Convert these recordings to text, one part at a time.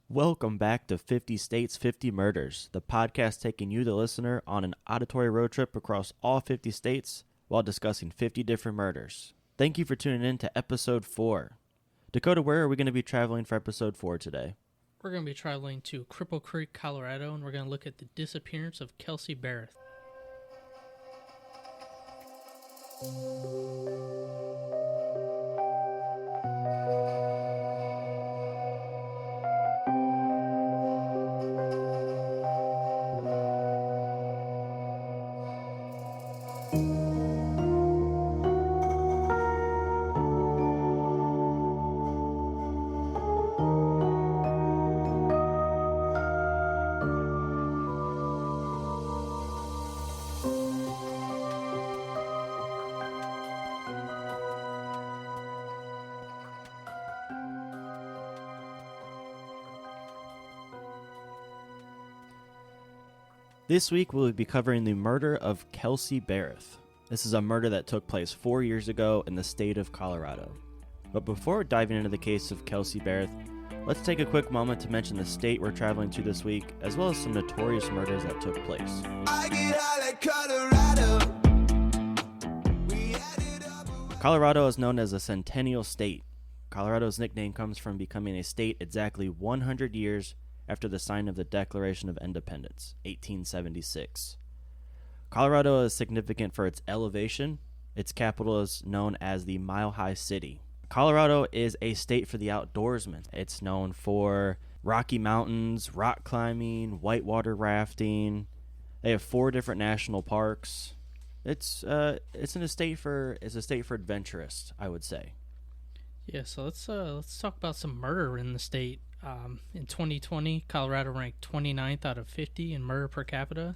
Welcome back to 50 States, 50 Murders, the podcast taking you, the listener, on an auditory road trip across all 50 states while discussing 50 different murders. Thank you for tuning in to episode 4. Dakota, where are we going to be traveling for episode 4 today? We're going to be traveling to Cripple Creek, Colorado, and we're going to look at the disappearance of Kelsey Berreth. This week we'll be covering the murder of Kelsey Berreth. This is a murder that took place 4 years ago in the state of Colorado. But before diving into the case of Kelsey Berreth, let's take a quick moment to mention the state we're traveling to this week, as well as some notorious murders that took place. Colorado is known as a Centennial State. Colorado's nickname comes from becoming a state exactly 100 years after the signing of the Declaration of Independence, 1876. Colorado is significant for its elevation. Its capital is known as the Mile High City. Colorado is a state for the outdoorsman. It's known for Rocky Mountains, rock climbing, whitewater rafting. They have 4 different national parks. It's a state for adventurists, I would say. Yeah, so let's talk about some murder in the state. In 2020, Colorado ranked 29th out of 50 in murder per capita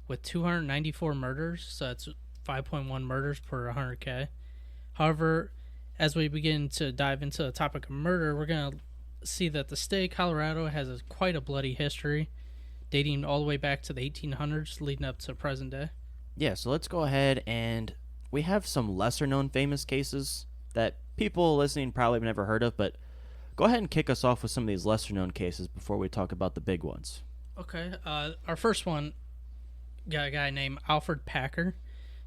with 294 murders, so that's 5.1 murders per 100K. However, as we begin to dive into the topic of murder, we're going to see that the state of Colorado has quite a bloody history, dating all the way back to the 1800s, leading up to present day. Yeah, so let's go ahead, and we have some lesser-known famous cases that people listening probably have never heard of, but go ahead and kick us off with some of these lesser-known cases before we talk about the big ones. Okay. Our first one got a guy named Alfred Packer.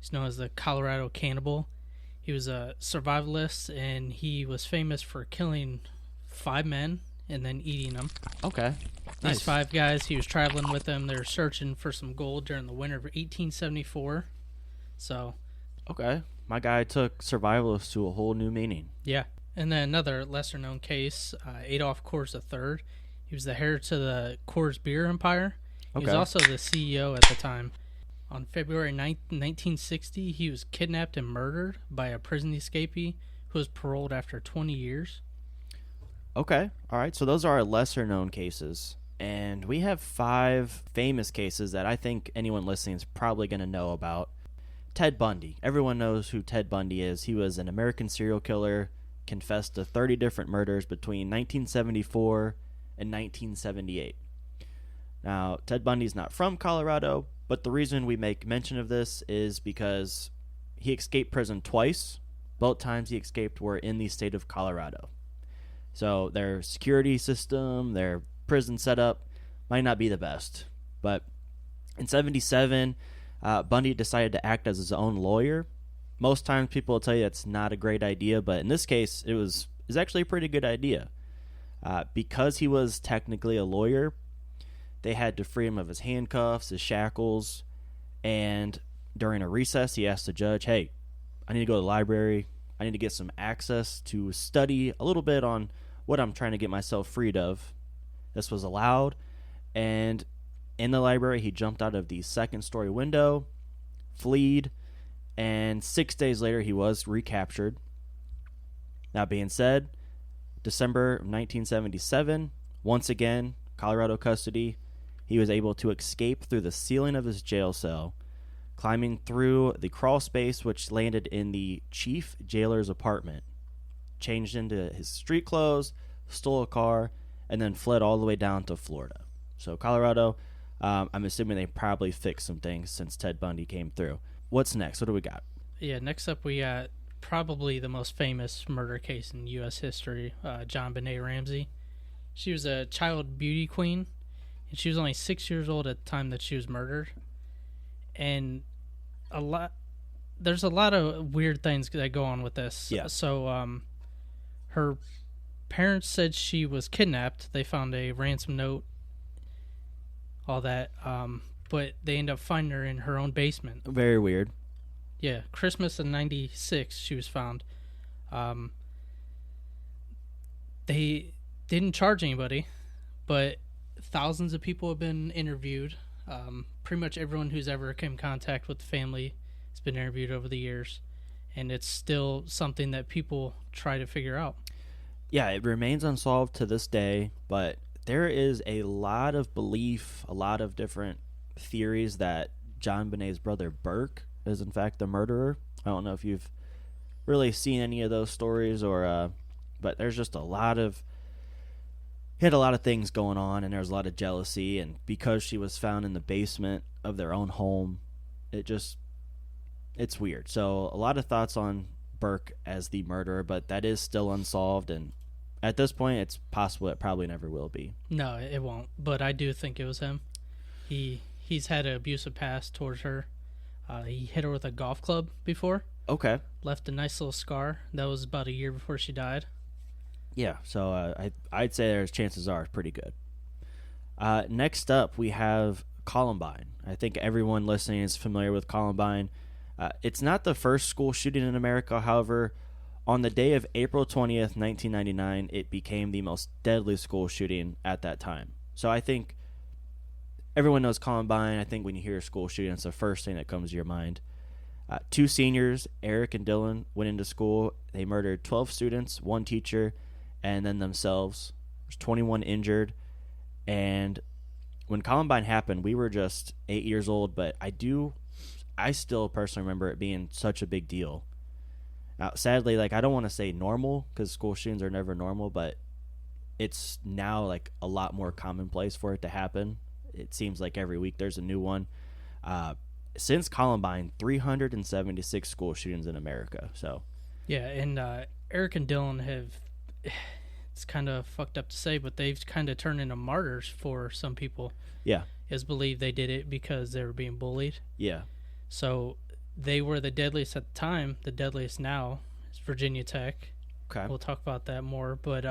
He's known as the Colorado Cannibal. He was a survivalist, and he was famous for killing 5 men and then eating them. Okay. These Nice. 5 guys, he was traveling with them. They were searching for some gold during the winter of 1874. So, Okay. My guy took survivalist to a whole new meaning. yeah. And then another lesser-known case, Adolf Coors III. He was the heir to the Coors Beer Empire. He was also the CEO at the time. On February 9th, 1960, he was kidnapped and murdered by a prison escapee who was paroled after 20 years. Okay. All right. So those are our lesser-known cases. And we have 5 famous cases that I think anyone listening is probably going to know about. Ted Bundy. Everyone knows who Ted Bundy is. He was an American serial killer, confessed to 30 different murders between 1974 and 1978. Now, Ted Bundy's not from Colorado, but the reason we make mention of this is because he escaped prison twice. Both times he escaped were in the state of Colorado. So their security system, their prison setup might not be the best. But in 77, Bundy decided to act as his own lawyer. Most times people will tell you it's not a great idea, but in this case, it was actually a pretty good idea. Because he was technically a lawyer, they had to free him of his handcuffs, his shackles, and during a recess, he asked the judge, hey, I need to go to the library. I need to get some access to study a little bit on what I'm trying to get myself freed of. This was allowed, and in the library, he jumped out of the second-story window, fled, and 6 days later, he was recaptured. That being said, December of 1977, once again, Colorado custody, he was able to escape through the ceiling of his jail cell, climbing through the crawl space, which landed in the chief jailer's apartment, changed into his street clothes, stole a car, and then fled all the way down to Florida. So Colorado, I'm assuming they probably fixed some things since Ted Bundy came through. What's next? What do we got? Yeah, next up we got probably the most famous murder case in U.S. history, John Benet Ramsey. She was a child beauty queen, and she was only 6 years old at the time that she was murdered. And there's a lot of weird things that go on with this. Yeah. So, her parents said she was kidnapped. They found a ransom note, all that. But they ended up finding her in her own basement. Very weird. Yeah, Christmas of '96, she was found. They didn't charge anybody, but thousands of people have been interviewed. Pretty much everyone who's ever come in contact with the family has been interviewed over the years, and it's still something that people try to figure out. Yeah, it remains unsolved to this day, but there is a lot of belief, a lot of different theories that John Bonet's brother Burke is in fact the murderer. I don't know if you've really seen any of those stories, or but there's just he had a lot of things going on, and there was a lot of jealousy, and because she was found in the basement of their own home, it's weird. So a lot of thoughts on Burke as the murderer, but that is still unsolved, and at this point it's possible it probably never will be. No, it won't, but I do think it was him. He's had an abusive past towards her. He hit her with a golf club before. Okay. Left a nice little scar. That was about a year before she died. Yeah, so I'd say there's chances are pretty good. Next up, we have Columbine. I think everyone listening is familiar with Columbine. It's not the first school shooting in America, however. On the day of April 20th, 1999, it became the most deadly school shooting at that time. So I think everyone knows Columbine. I think when you hear a school shooting, it's the first thing that comes to your mind. Two seniors, Eric and Dylan, went into school. They murdered 12 students, one teacher, and then themselves. There's 21 injured. And when Columbine happened, we were just 8 years old, but I still personally remember it being such a big deal. Now, sadly, I don't want to say normal, because school shootings are never normal, but it's now a lot more commonplace for it to happen. It seems like every week there's a new one. Since Columbine, 376 school shootings in America. So, yeah, and Eric and Dylan have, it's kind of fucked up to say, but they've kind of turned into martyrs for some people. Yeah. It's believed they did it because they were being bullied. Yeah. So they were the deadliest at the time. The deadliest now is Virginia Tech. Okay. We'll talk about that more, but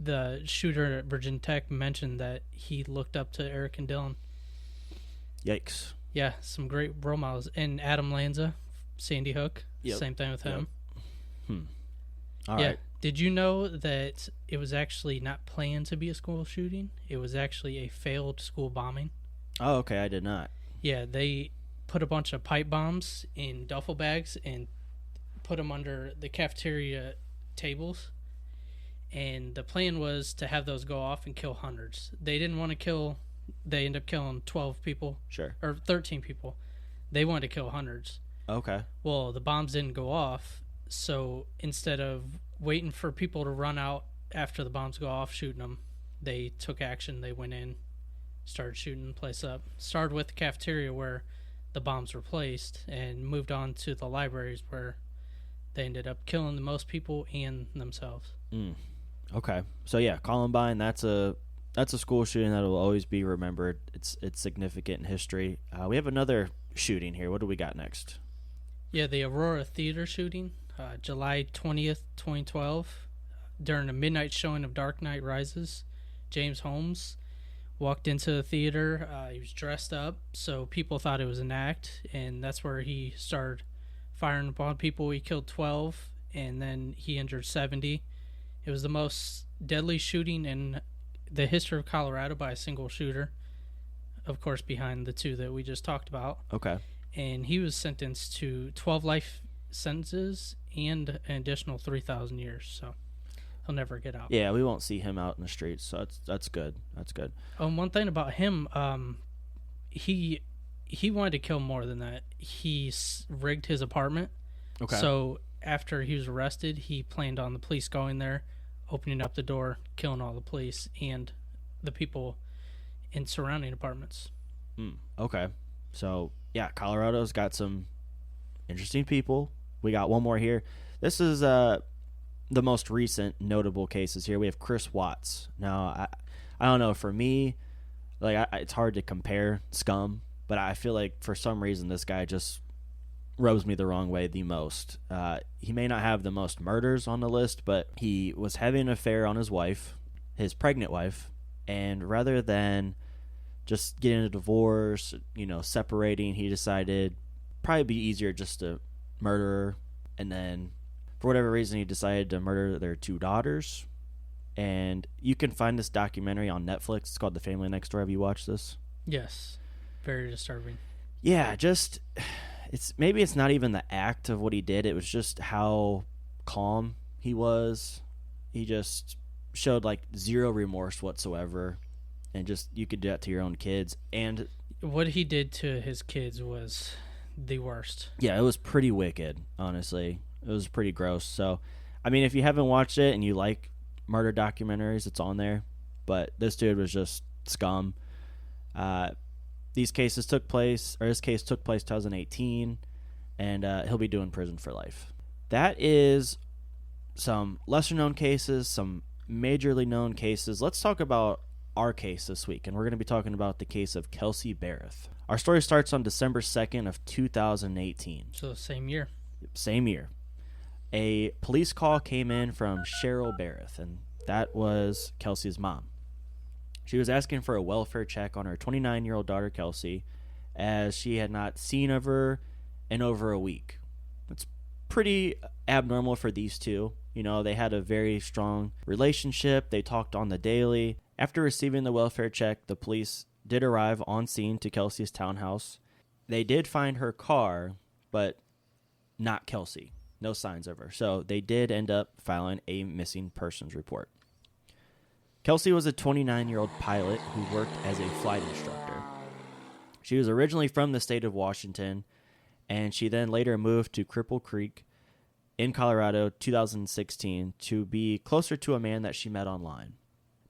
the shooter at Virginia Tech mentioned that he looked up to Eric and Dylan. Yikes. Yeah, some great role models. And Adam Lanza, Sandy Hook, Yep. Same thing with him. All right. Did you know that it was actually not planned to be a school shooting? It was actually a failed school bombing. Oh, okay. I did not. Yeah, they put a bunch of pipe bombs in duffel bags and put them under the cafeteria tables. And the plan was to have those go off and kill hundreds. They didn't want to kill... They ended up killing 12 people. Sure. Or 13 people. They wanted to kill hundreds. Okay. Well, the bombs didn't go off, so instead of waiting for people to run out after the bombs go off shooting them, they took action. They went in, started shooting the place up. Started with the cafeteria where the bombs were placed and moved on to the libraries where they ended up killing the most people and themselves. Okay. So yeah, Columbine, that's a school shooting that will always be remembered. It's significant in history. We have another shooting here. What do we got next? Yeah, the Aurora Theater shooting, July 20th, 2012. During a midnight showing of Dark Knight Rises, James Holmes walked into the theater. He was dressed up, so people thought it was an act, and that's where he started firing upon people. He killed 12, and then he injured 70. It was the most deadly shooting in the history of Colorado by a single shooter, of course, behind the two that we just talked about. Okay. And he was sentenced to 12 life sentences and an additional 3,000 years, so he'll never get out. Yeah, we won't see him out in the streets, so that's good. That's good. One thing about him, he wanted to kill more than that. He rigged his apartment. Okay. So after he was arrested, he planned on the police going there, opening up the door, killing all the police and the people in surrounding apartments. Okay. So, yeah, Colorado's got some interesting people. We got one more here. This is the most recent notable cases here. We have Chris Watts. Now, I don't know. For me, like it's hard to compare scum, but I feel like for some reason this guy just rubs me the wrong way the most. He may not have the most murders on the list, but he was having an affair on his wife, his pregnant wife, and rather than just getting a divorce, separating, he decided probably be easier just to murder her. And then for whatever reason, he decided to murder their 2 daughters. And you can find this documentary on Netflix. It's called The Family Next Door. Have you watched this? Yes. Very disturbing. Yeah, maybe it's not even the act of what he did. It was just how calm he was. He just showed like zero remorse whatsoever. And just, you could do that to your own kids. And what he did to his kids was the worst. Yeah, it was pretty wicked, honestly. It was pretty gross. So, I mean, if you haven't watched it and you like murder documentaries, it's on there. But this dude was just scum. This case took place 2018, and he'll be doing prison for life. That is some lesser-known cases, some majorly known cases. Let's talk about our case this week, and we're going to be talking about the case of Kelsey Berreth. Our story starts on December 2nd of 2018. So same year. Same year. A police call came in from Cheryl Berreth, and that was Kelsey's mom. She was asking for a welfare check on her 29-year-old daughter, Kelsey, as she had not seen of her in over a week. It's pretty abnormal for these two. They had a very strong relationship. They talked on the daily. After receiving the welfare check, the police did arrive on scene to Kelsey's townhouse. They did find her car, but not Kelsey. No signs of her. So they did end up filing a missing persons report. Kelsey was a 29-year-old pilot who worked as a flight instructor. She was originally from the state of Washington, and she then later moved to Cripple Creek in Colorado 2016 to be closer to a man that she met online.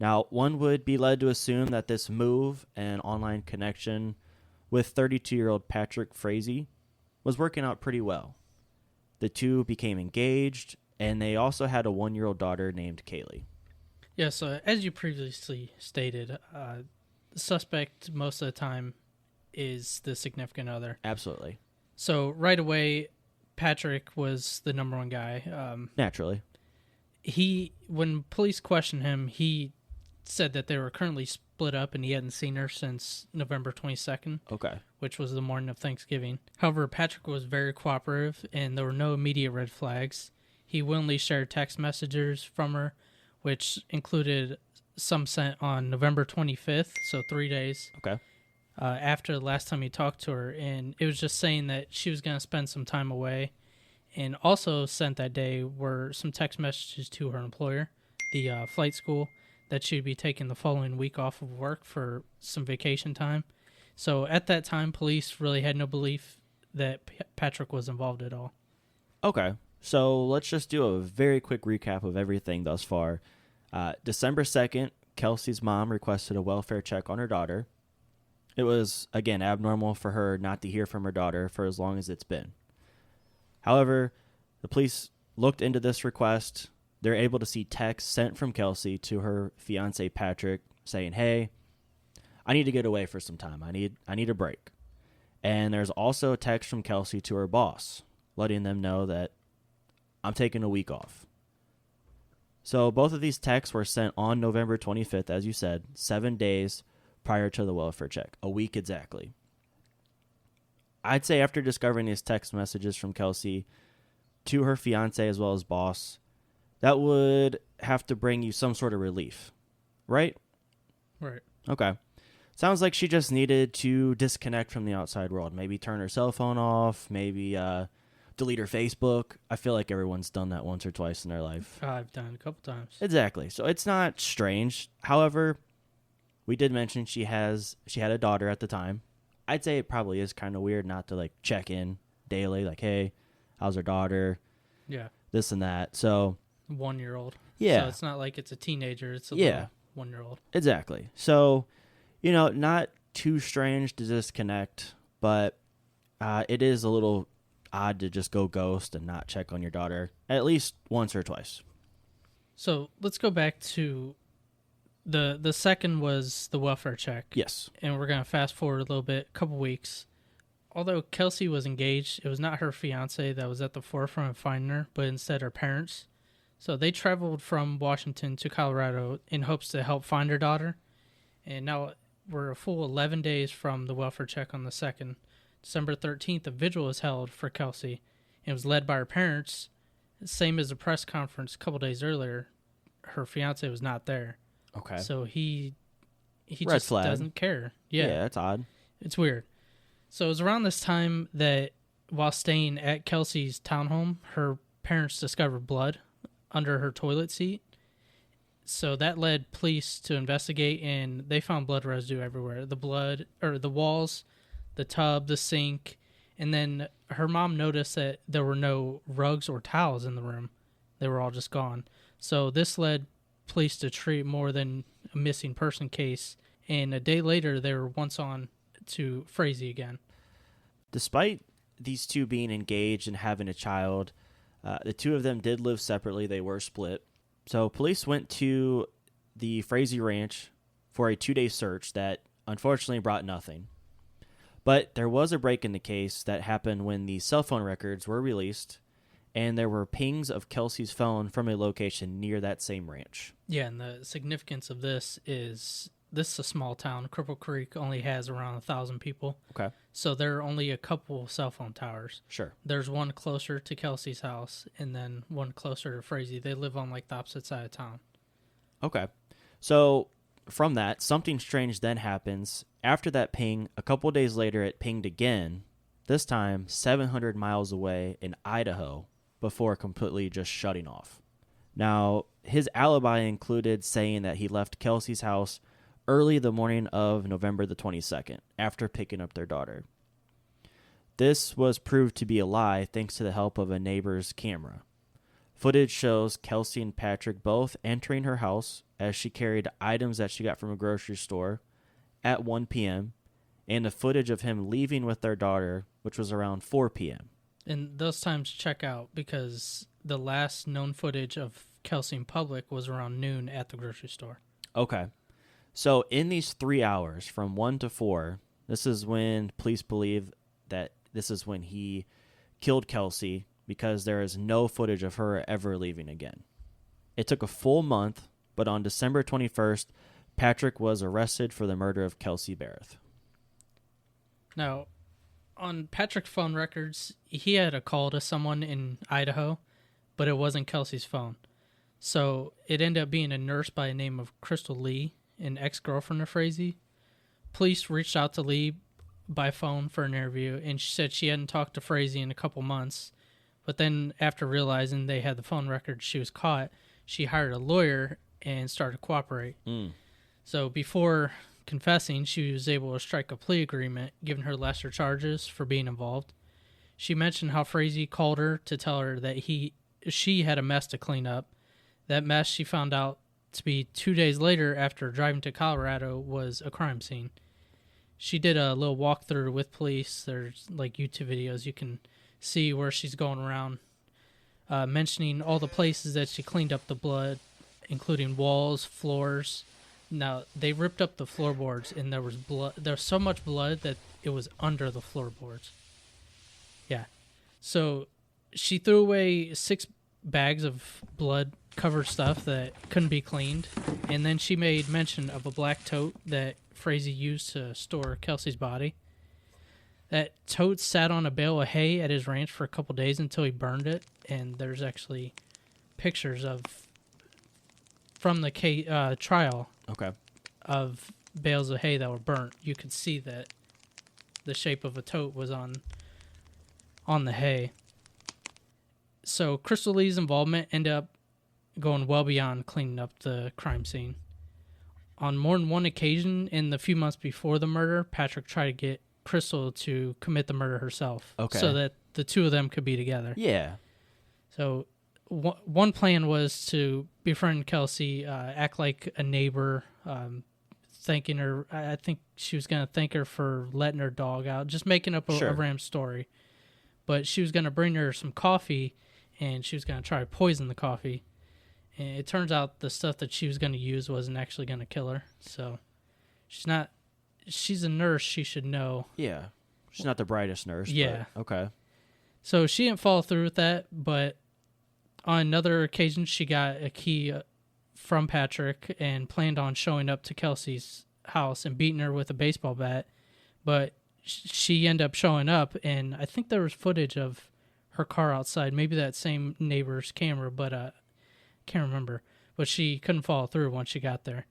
Now, one would be led to assume that this move and online connection with 32-year-old Patrick Frazee was working out pretty well. The two became engaged, and they also had a 1-year-old daughter named Kaylee. Yeah, so as you previously stated, the suspect most of the time is the significant other. Absolutely. So right away, Patrick was the number one guy. Naturally. When police questioned him, he said that they were currently split up and he hadn't seen her since November 22nd. Okay. Which was the morning of Thanksgiving. However, Patrick was very cooperative and there were no immediate red flags. He willingly shared text messages from her, which included some sent on November 25th, so 3 days. Okay. After the last time he talked to her, and it was just saying that she was going to spend some time away. And also sent that day were some text messages to her employer, the flight school, that she'd be taking the following week off of work for some vacation time. So at that time, police really had no belief that Patrick was involved at all. Okay. So let's just do a very quick recap of everything thus far. December 2nd, Kelsey's mom requested a welfare check on her daughter. It was, again, abnormal for her not to hear from her daughter for as long as it's been. However, the police looked into this request. They're able to see texts sent from Kelsey to her fiance Patrick saying, "Hey, I need to get away for some time. I need a break." And there's also a text from Kelsey to her boss letting them know that I'm taking a week off. So both of these texts were sent on November 25th, as you said, 7 days prior to the welfare check, a week exactly. I'd say after discovering these text messages from Kelsey to her fiance as well as boss, that would have to bring you some sort of relief, right? Right. Okay. Sounds like she just needed to disconnect from the outside world. Maybe turn her cell phone off, maybe delete her Facebook. I feel like everyone's done that once or twice in their life. I've done it a couple times. Exactly. So it's not strange. However, we did mention she had a daughter at the time. I'd say it probably is kind of weird not to like check in daily, like, hey, how's her daughter? Yeah. This and that. So 1-year-old. Yeah. So it's not like it's a teenager. It's a little 1-year-old. Exactly. So, not too strange to disconnect, but it is a little odd to just go ghost and not check on your daughter at least once or twice. So let's go back to the second was the welfare check. Yes. And we're going to fast forward a little bit, a couple weeks. Although Kelsey was engaged, it was not her fiance that was at the forefront of finding her, but instead her parents. So they traveled from Washington to Colorado in hopes to help find her daughter. And now we're a full 11 days from the welfare check on the 2nd. December 13th, a vigil was held for Kelsey. It was led by her parents. Same as the press conference a couple days earlier, her fiance was not there. Okay. So he Red just flag. doesn't care. Yeah, that's odd. It's weird. So it was around this time that while staying at Kelsey's townhome, her parents discovered blood under her toilet seat. So that led police to investigate, and they found blood residue everywhere. The blood, or the walls, the tub, the sink, and then her mom noticed that there were no rugs or towels in the room. They were all just gone. So this led police to treat more than a missing person case, and a day later they were once on to Frazee again. Despite these two being engaged and having a child, the two of them did live separately. They were split. So police went to the Frazee Ranch for a 2-day search that unfortunately brought nothing. But there was a break in the case that happened when the cell phone records were released, and there were pings of Kelsey's phone from a location near that same ranch. Yeah, and the significance of this is a small town. Cripple Creek only has around 1,000 people. Okay. So there are only a couple cell phone towers. Sure. There's one closer to Kelsey's house and then one closer to Frazee. They live on like the opposite side of town. Okay. So from that, something strange then happens. After that ping, a couple days later it pinged again, this time 700 miles away in Idaho, before completely just shutting off. Now, his alibi included saying that he left Kelsey's house early the morning of November the 22nd, after picking up their daughter. This was proved to be a lie thanks to the help of a neighbor's camera. Footage shows Kelsey and Patrick both entering her house as she carried items that she got from a grocery store at 1 p.m., and the footage of him leaving with their daughter, which was around 4 p.m. And those times check out because the last known footage of Kelsey in public was around noon at the grocery store. Okay. So in these 3 hours, from 1 to 4, this is when police believe that this is when he killed Kelsey, because there is no footage of her ever leaving again. It took a full month, but on December 21st, Patrick was arrested for the murder of Kelsey Berreth. Now, on Patrick's phone records, he had a call to someone in Idaho, but it wasn't Kelsey's phone. So it ended up being a nurse by the name of Crystal Lee, an ex-girlfriend of Frazee. Police reached out to Lee by phone for an interview, and she said she hadn't talked to Frazee in a couple months. But then after realizing they had the phone records, she was caught. She hired a lawyer and started to cooperate. So before confessing, she was able to strike a plea agreement, giving her lesser charges for being involved. She mentioned how Frazee called her to tell her that she had a mess to clean up. That mess, she found out to be 2 days later after driving to Colorado, was a crime scene. She did a little walkthrough with police. There's like YouTube videos you can see where she's going around mentioning all the places that she cleaned up the blood, including walls, floors. Now, they ripped up the floorboards, and there was blood. There was so much blood that it was under the floorboards. Yeah. So she threw away 6 bags of blood-covered stuff that couldn't be cleaned, and then she made mention of a black tote that Frazee used to store Kelsey's body. That tote sat on a bale of hay at his ranch for a couple days until he burned it, and there's actually pictures from the trial of bales of hay that were burnt. You could see that the shape of a tote was on the hay. So Crystal Lee's involvement ended up going well beyond cleaning up the crime scene. On more than one occasion in the few months before the murder, Patrick tried to get Crystal to commit the murder herself, so that the two of them could be together. Yeah. So one plan was to befriend Kelsey, act like a neighbor, thanking her. I think she was going to thank her for letting her dog out, just making up a random story. But she was going to bring her some coffee, and she was going to try to poison the coffee. And it turns out the stuff that she was going to use wasn't actually going to kill her. So she's a nurse. She should know. Yeah. She's not the brightest nurse. Yeah. But okay. So she didn't follow through with that, but on another occasion, she got a key from Patrick and planned on showing up to Kelsey's house and beating her with a baseball bat. But she ended up showing up, and I think there was footage of her car outside, maybe that same neighbor's camera, but I can't remember. But she couldn't follow through once she got there.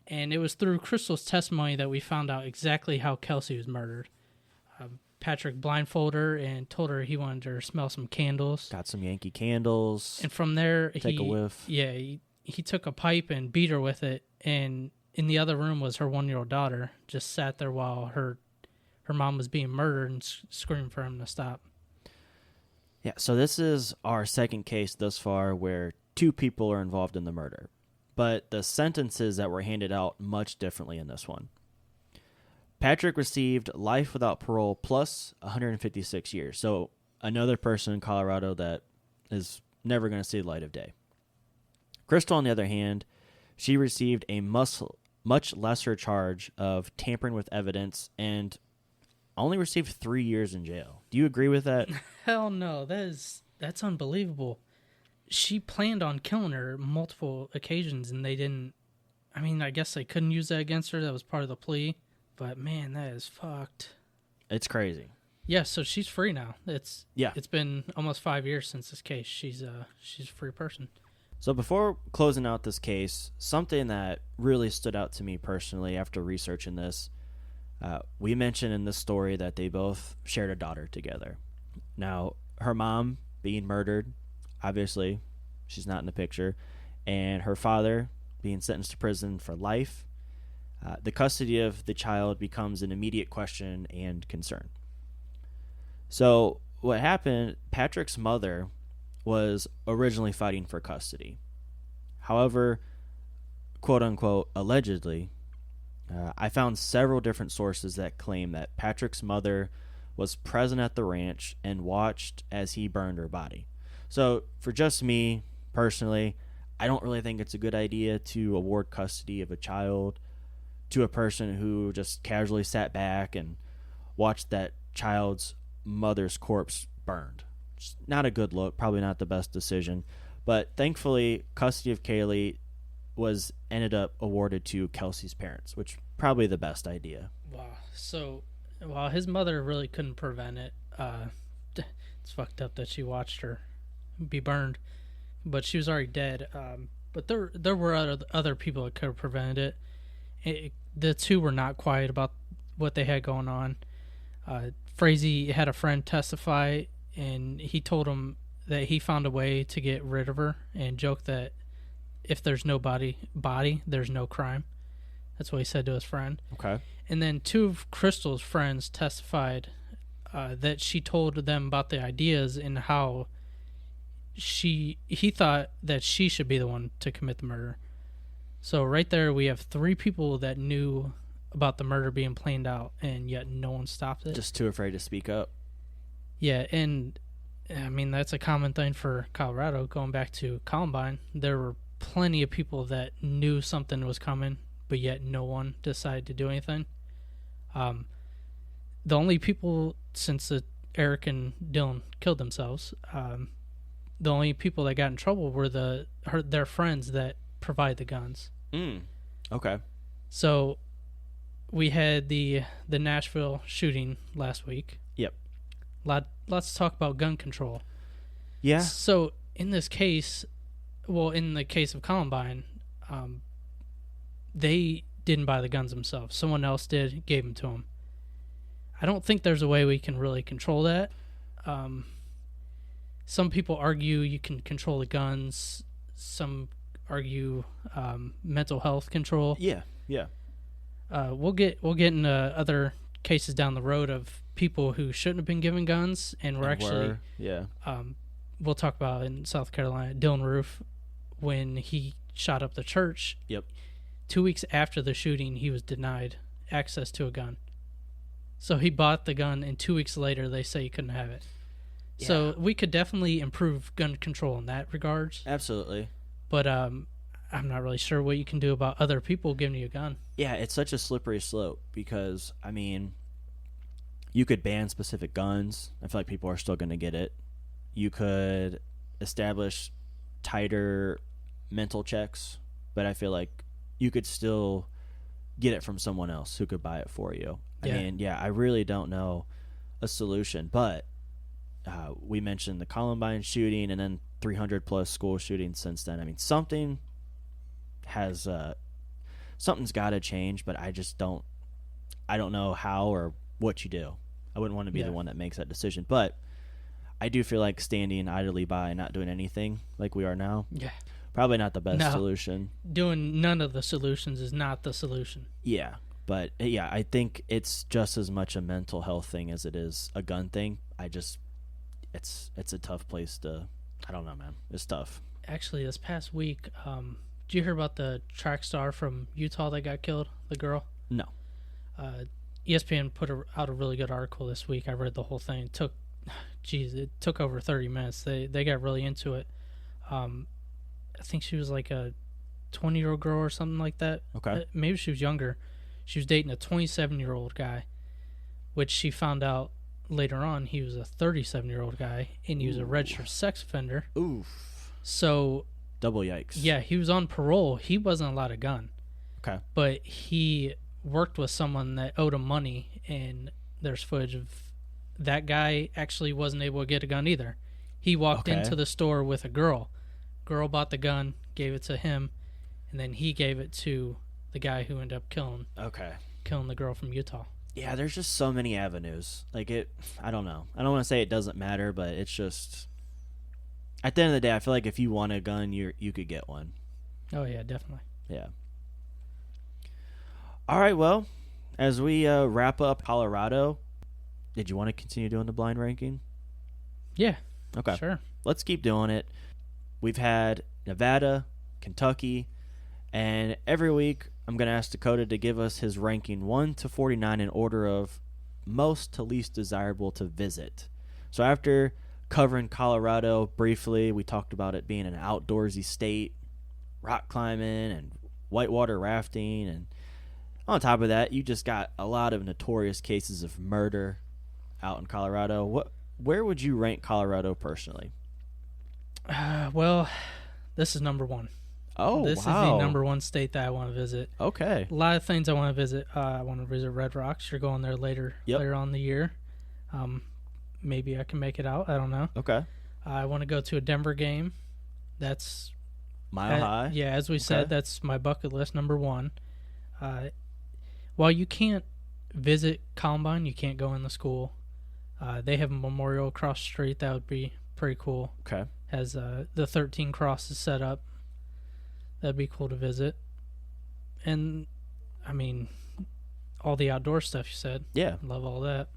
And it was through Crystal's testimony that we found out exactly how Kelsey was murdered. Patrick blindfolded her and told her he wanted her to smell some candles. Got some Yankee candles. And from there, take a whiff. Yeah, he took a pipe and beat her with it. And in the other room was her 1-year-old daughter, just sat there while her mom was being murdered and screamed for him to stop. Yeah, so this is our second case thus far where 2 people are involved in the murder. But the sentences that were handed out much differently in this one. Patrick received life without parole plus 156 years. So another person in Colorado that is never going to see the light of day. Crystal, on the other hand, she received a much lesser charge of tampering with evidence and only received 3 years in jail. Do you agree with that? Hell no. That's unbelievable. She planned on killing her multiple occasions, and they didn't. I mean, I guess they couldn't use that against her. That was part of the plea. But man, that is fucked. It's crazy. Yeah, so she's free now. It's been almost 5 years since this case. She's a free person. So before closing out this case, something that really stood out to me personally after researching this, we mentioned in this story that they both shared a daughter together. Now, her mom being murdered, obviously, she's not in the picture, and her father being sentenced to prison for life. The custody of the child becomes an immediate question and concern. So what happened, Patrick's mother was originally fighting for custody. However, quote-unquote, allegedly, I found several different sources that claim that Patrick's mother was present at the ranch and watched as he burned her body. So for just me, personally, I don't really think it's a good idea to award custody of a child to a person who just casually sat back and watched that child's mother's corpse burned. It's not a good look, probably not the best decision. But thankfully, custody of Kaylee ended up awarded to Kelsey's parents, which probably the best idea. Wow. So, while his mother really couldn't prevent it, it's fucked up that she watched her be burned, but she was already dead. But there were other people that could have prevented it. The 2 were not quiet about what they had going on. Frazee had a friend testify, and he told him that he found a way to get rid of her and joked that if there's no body, there's no crime. That's what he said to his friend. Okay. And then 2 of Crystal's friends testified that she told them about the ideas and how he thought that she should be the one to commit the murder. So right there, we have 3 people that knew about the murder being planned out, and yet no one stopped it. Just too afraid to speak up. Yeah, and I mean, that's a common thing for Colorado. Going back to Columbine, there were plenty of people that knew something was coming, but yet no one decided to do anything. The only people, since Eric and Dylan killed themselves, the only people that got in trouble were their friends that provide the guns. Okay. So we had the Nashville shooting last week. Yep. Let's talk about gun control. Yeah. So in this case, in the case of Columbine, they didn't buy the guns themselves. Someone else did, gave them to them. I don't think there's a way we can really control that. Some people argue you can control the guns. Some argue mental health control. Yeah. We'll get into other cases down the road of people who shouldn't have been given guns, and we'll talk about in South Carolina, Dylan Roof, when he shot up the church. Yep. 2 weeks after the shooting, he was denied access to a gun. So he bought the gun, and 2 weeks later, they say he couldn't have it. Yeah. So we could definitely improve gun control in that regards. Absolutely. But I'm not really sure what you can do about other people giving you a gun. Yeah, it's such a slippery slope because, I mean, you could ban specific guns. I feel like people are still going to get it. You could establish tighter mental checks, but I feel like you could still get it from someone else who could buy it for you. Yeah. I mean, yeah, I really don't know a solution, but we mentioned the Columbine shooting and then 300 plus school shootings since then. I mean, something's got to change, but I don't know how or what you do. I wouldn't want to be the one that makes that decision, but I do feel like standing idly by and not doing anything like we are now, probably not the best solution. Doing none of the solutions is not the solution. Yeah, but yeah, I think it's just as much a mental health thing as it is a gun thing. It's a tough place to. I don't know, man. It's tough. Actually, this past week, did you hear about the track star from Utah that got killed? The girl? No. ESPN put out a really good article this week. I read the whole thing. It took over 30 minutes. They got really into it. I think she was like a 20-year-old girl or something like that. Okay. Maybe she was younger. She was dating a 27-year-old guy, which she found out later on he was a 37-year-old guy, and he was a registered sex offender. Oof. So double yikes. Yeah, he was on parole. He wasn't allowed a gun. Okay. But he worked with someone that owed him money, and there's footage of that guy actually wasn't able to get a gun either. He walked into the store with a girl. Girl bought the gun, gave it to him, and then he gave it to the guy who ended up killing the girl from Utah. Yeah, there's just so many avenues. Like I don't know. I don't want to say it doesn't matter, but it's just at the end of the day, I feel like if you want a gun, you could get one. Oh yeah, definitely. Yeah. All right, well, as we wrap up Colorado, did you want to continue doing the blind ranking? Yeah. Okay. Sure. Let's keep doing it. We've had Nevada, Kentucky, and every week I'm going to ask Dakota to give us his ranking 1 to 49 in order of most to least desirable to visit. So after covering Colorado briefly, we talked about it being an outdoorsy state, rock climbing and whitewater rafting, and on top of that, you just got a lot of notorious cases of murder out in Colorado. Where would you rank Colorado personally? Well, this is number 1. Oh, this is the number 1 state that I want to visit. Okay. A lot of things I want to visit. I want to visit Red Rocks. You're going there later on in the year. Maybe I can make it out. I don't know. Okay. I want to go to a Denver game. That's Mile High. Yeah, as we said, that's my bucket list number 1. While you can't visit Columbine, you can't go in the school. They have a memorial across the street. That would be pretty cool. Okay. Has the 13 crosses set up. That'd be cool to visit. And, I mean, all the outdoor stuff you said. Yeah. Love all that.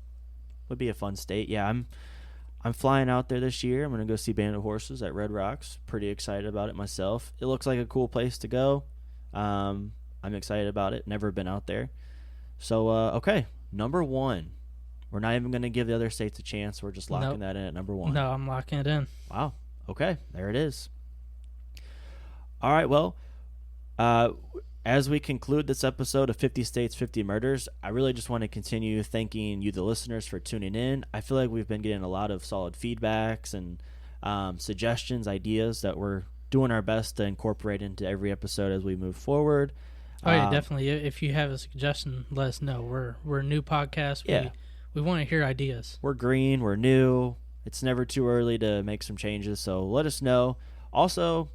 Would be a fun state. Yeah, I'm flying out there this year. I'm going to go see Band of Horses at Red Rocks. Pretty excited about it myself. It looks like a cool place to go. I'm excited about it. Never been out there. So, okay, number 1. We're not even going to give the other states a chance. We're just locking that in at number 1. No, I'm locking it in. Wow. Okay, there it is. All right, well, as we conclude this episode of 50 States, 50 Murders, I really just want to continue thanking you, the listeners, for tuning in. I feel like we've been getting a lot of solid feedbacks and suggestions, ideas that we're doing our best to incorporate into every episode as we move forward. Oh, yeah, definitely. If you have a suggestion, let us know. We're a new podcast. Yeah. We want to hear ideas. We're green. We're new. It's never too early to make some changes, so let us know. Also,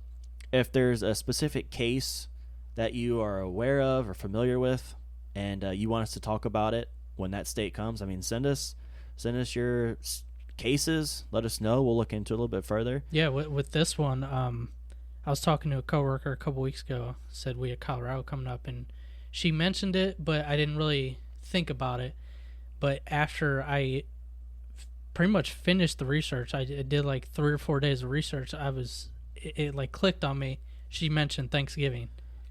if there's a specific case that you are aware of or familiar with and you want us to talk about it when that state comes, I mean, send us your cases. Let us know. We'll look into it a little bit further. Yeah, with this one, I was talking to a coworker a couple weeks ago, said we had Colorado coming up, and she mentioned it, but I didn't really think about it. But after I pretty much finished the research, I did like 3 or 4 days of research, it like clicked on me. She mentioned Thanksgiving.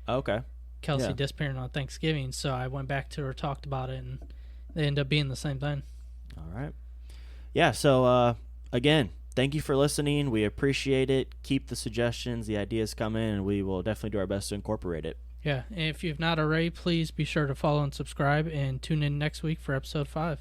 Okay. Kelsey disappearing on Thanksgiving, so I went back to her, talked about it, and they ended up being the same thing. All right. Yeah, so again, thank you for listening. We appreciate it. Keep the suggestions, the ideas coming, and we will definitely do our best to incorporate it. Yeah, and if you've not already, please be sure to follow and subscribe, and tune in next week for episode 5.